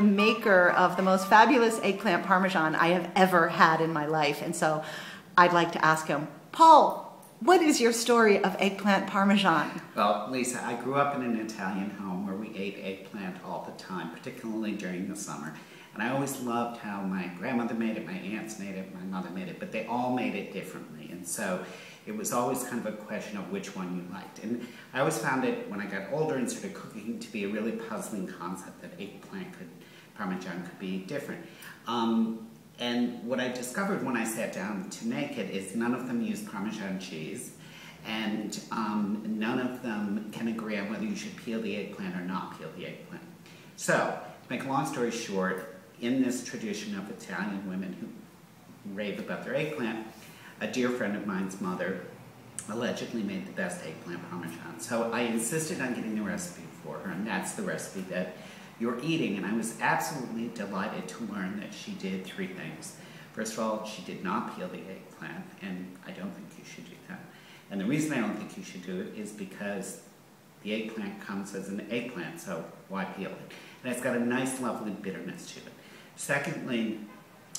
the maker of the most fabulous eggplant parmesan I have ever had in my life. And so I'd like to ask him, Paul, what is your story of eggplant parmesan? Well, Lisa, I grew up in an Italian home where we ate eggplant all the time, particularly during the summer. And I always loved how my grandmother made it, my aunts made it, my mother made it, but they all made it differently. And so it was always kind of a question of which one you liked. And I always found it, when I got older and started cooking, to be a really puzzling concept that Parmesan could be different. And what I discovered when I sat down to make it is none of them use Parmesan cheese, and none of them can agree on whether you should peel the eggplant or not peel the eggplant. So, to make a long story short, in this tradition of Italian women who rave about their eggplant, a dear friend of mine's mother allegedly made the best eggplant parmesan. So I insisted on getting the recipe for her, and that's the recipe that you're eating. And I was absolutely delighted to learn that she did three things. First of all, she did not peel the eggplant, and I don't think you should do that. And the reason I don't think you should do it is because the eggplant comes as an eggplant, so why peel it? And it's got a nice, lovely bitterness to it. Secondly,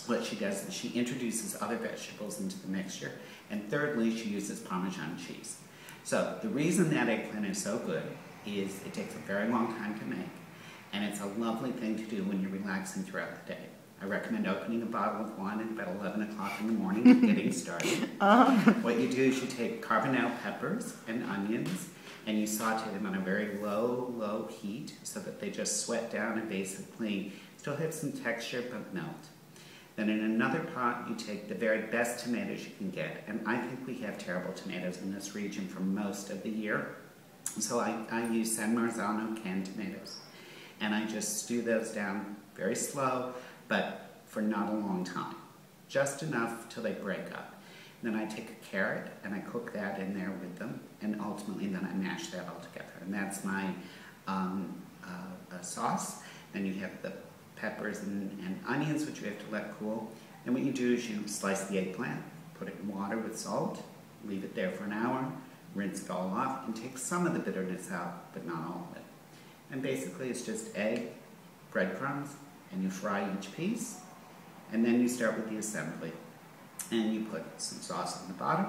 what she does is she introduces other vegetables into the mixture. And thirdly, she uses Parmesan cheese. So the reason that eggplant is so good is it takes a very long time to make, and it's a lovely thing to do when you're relaxing throughout the day. I recommend opening a bottle of wine at about 11 o'clock in the morning and getting started. What you do is you take carbonel peppers and onions, and you saute them on a very low heat so that they just sweat down and basically still have some texture but melt. Then in another pot, you take the very best tomatoes you can get, and I think we have terrible tomatoes in this region for most of the year. So I use San Marzano canned tomatoes, and I just stew those down very slow, but for not a long time, just enough till they break up. Then I take a carrot and I cook that in there with them, and ultimately then I mash that all together. And that's my sauce. Then you have the peppers and onions, which you have to let cool. And what you do is you slice the eggplant, put it in water with salt, leave it there for an hour, rinse it all off, and take some of the bitterness out, but not all of it. And basically it's just egg, breadcrumbs, and you fry each piece. And then you start with the assembly. And you put some sauce on the bottom,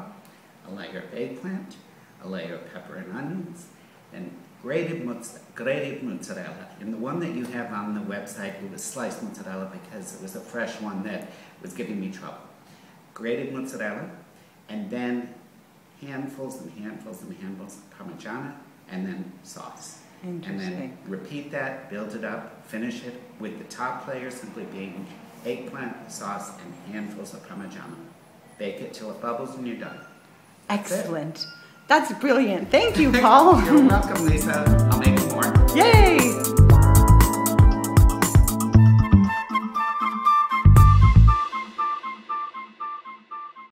a layer of eggplant, a layer of pepper and onions, and grated mozzarella. And the one that you have on the website, it was sliced mozzarella because it was a fresh one that was giving me trouble. Grated mozzarella, and then handfuls and handfuls and handfuls of Parmigiana, and then sauce. And then repeat that, build it up, finish it with the top layer simply being eggplant, sauce, and handfuls of Parmigiana. Bake it till it bubbles and you're done. Excellent. That's brilliant. Thank you, Paul. You're welcome, Lisa. I'll make more. Yay!